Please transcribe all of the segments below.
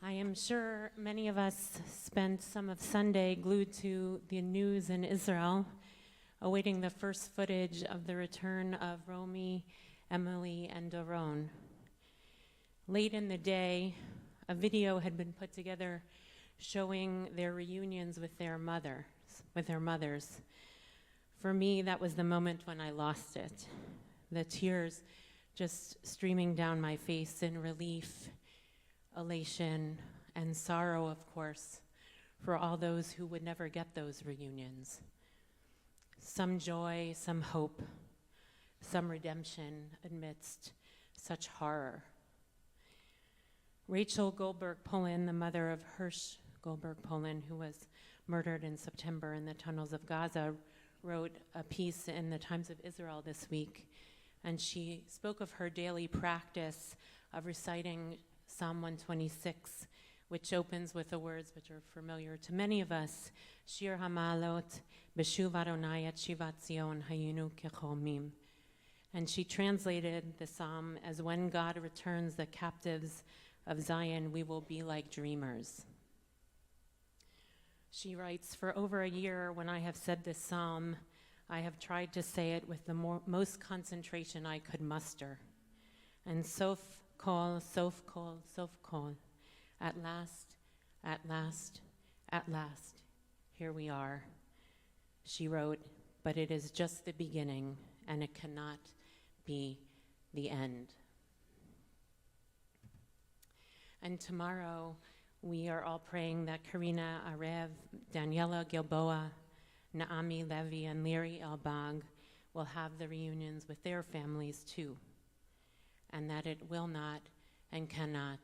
I am sure many of us spent some of Sunday glued to the news in Israel, awaiting the first footage of the return of Romy, Emily, and Doron. Late in the day, a video had been put together showing their reunions with their mothers. For me, that was the moment when I lost it. The tears just streaming down my face in relief, elation, and sorrow, of course, for all those who would never get those reunions. Some joy, some hope, some redemption amidst such horror. Rachel Goldberg-Polin, the mother of Hirsch Goldberg-Polin, who was murdered in September in the tunnels of Gaza, wrote a piece in the Times of Israel this week, and she spoke of her daily practice of reciting Psalm 126, which opens with the words which are familiar to many of us, Shir HaMa'alot, B'shuv Adonai et Shivat Zion Hayinu Kechomim. And she translated the psalm as, when God returns the captives of Zion, we will be like dreamers. She writes, for over a year, when I have said this psalm, I have tried to say it with the most concentration I could muster. And sof kol, sof kol, sof kol. At last, at last, at last, here we are. She wrote, but it is just the beginning, and it cannot be the end. And tomorrow, we are all praying that Karina Arev, Daniela Gilboa, Naomi Levy, and Leary Elbag will have the reunions with their families too, and that it will not and cannot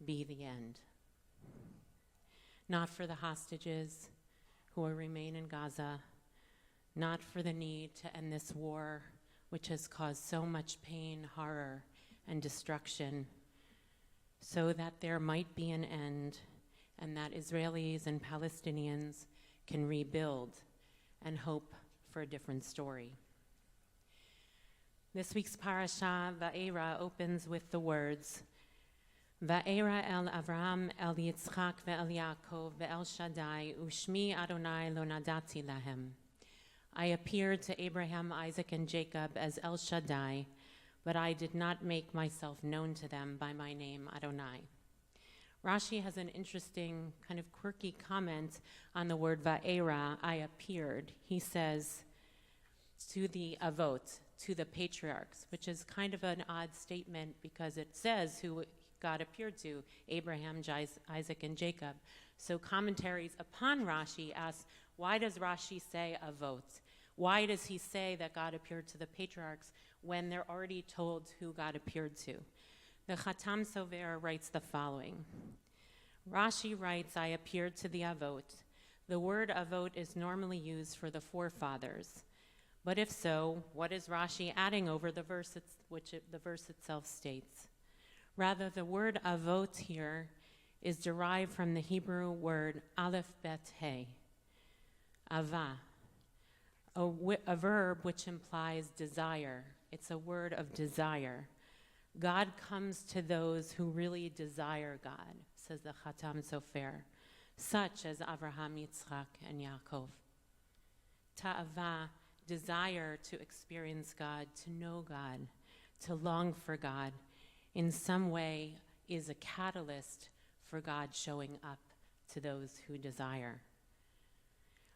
be the end. Not for the hostages who will remain in Gaza, not for the need to end this war, which has caused so much pain, horror, and destruction, so that there might be an end and that Israelis and Palestinians can rebuild and hope for a different story. This week's parasha, Va'era, opens with the words, Va'era el Avraham, el Yitzchak, ve'el Yaakov, ve'el Shaddai, u'shmi Adonai lo nadati lahem. I appeared to Abraham, Isaac, and Jacob as El Shaddai, but I did not make myself known to them by my name, Adonai. Rashi has an interesting, kind of quirky comment on the word Va'era, I appeared. He says, to the Avot, to the patriarchs, which is kind of an odd statement because it says who God appeared to, Abraham, Isaac, and Jacob. So commentaries upon Rashi ask, why does Rashi say Avot? Why does he say that God appeared to the patriarchs when they're already told who God appeared to? The Chatam Sofer writes the following. Rashi writes, I appeared to the Avot. The word Avot is normally used for the forefathers. But if so, what is Rashi adding over the verse the verse itself states? Rather, the word Avot here is derived from the Hebrew word Aleph Bet He, Ava, a verb which implies desire. It's a word of desire. God comes to those who really desire God, says the Chatam Sofer, such as Avraham, Yitzchak, and Yaakov. Ta'ava, desire to experience God, to know God, to long for God, in some way is a catalyst for God showing up to those who desire.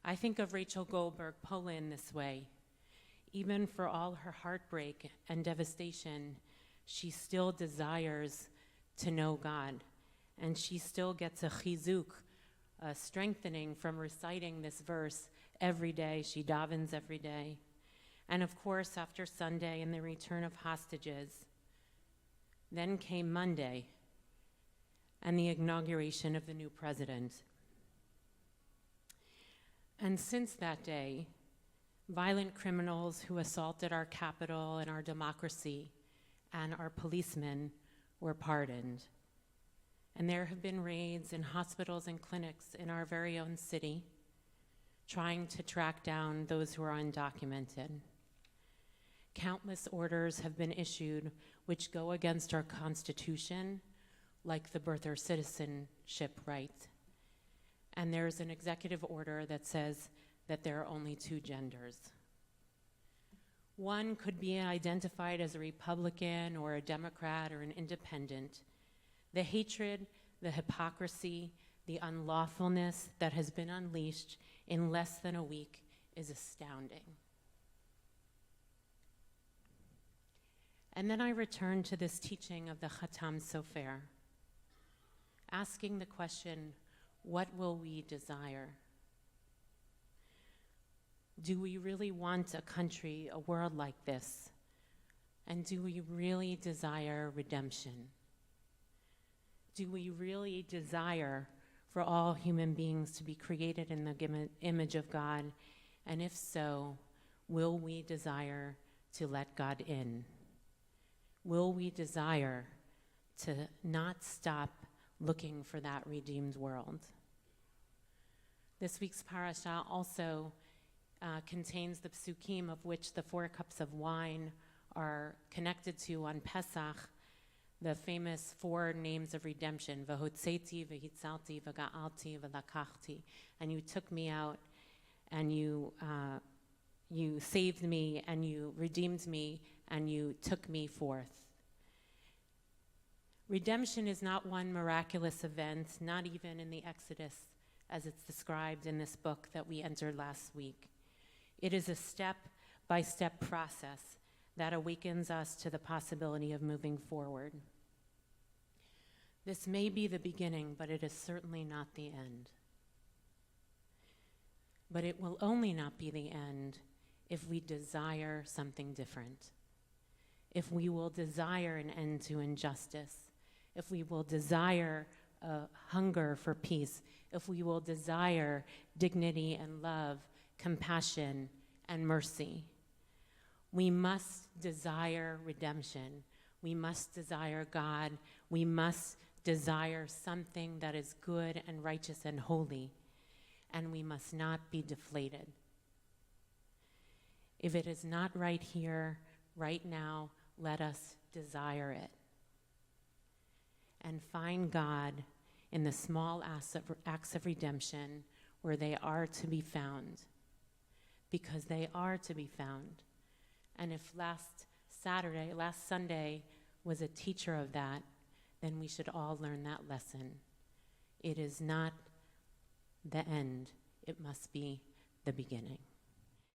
I think of Rachel Goldberg-Polin this way. Even for all her heartbreak and devastation, she still desires to know God, and she still gets a chizuk, a strengthening from reciting this verse every day. She davens every day. And of course, after Sunday and the return of hostages, then came Monday and the inauguration of the new president. And since that day, violent criminals who assaulted our capital and our democracy and our policemen were pardoned. And there have been raids in hospitals and clinics in our very own city, trying to track down those who are undocumented. Countless orders have been issued which go against our Constitution, like the birth or citizenship right. And there's an executive order that says that there are only two genders. One could be identified as a Republican or a Democrat or an independent. The hatred, the hypocrisy, the unlawfulness that has been unleashed in less than a week is astounding. And then I return to this teaching of the Khatam Sofer, asking the question, what will we desire? Do we really want a country, a world like this? And do we really desire redemption? Do we really desire for all human beings to be created in the image of God? And if so, will we desire to let God in? Will we desire to not stop looking for that redeemed world? This week's parasha also contains the psukim of which the 4 cups of wine are connected to on Pesach, the famous 4 names of redemption, V'hotzeti, V'hitzalti, V'ga'alti, V'lakachti. And you took me out, and you saved me, and you redeemed me, and you took me forth. Redemption is not one miraculous event, not even in the Exodus as it's described in this book that we entered last week. It is a step-by-step process that awakens us to the possibility of moving forward. This may be the beginning, but it is certainly not the end. But it will only not be the end if we desire something different. If we will desire an end to injustice, if we will desire a hunger for peace, if we will desire dignity and love, compassion and mercy. We must desire redemption. We must desire God. We must desire something that is good and righteous and holy, and we must not be deflated. If it is not right here, right now, let us desire it. And find God in the small acts of redemption where they are to be found, because they are to be found. And if last Sunday was a teacher of that, then we should all learn that lesson. It is not the end, it must be the beginning.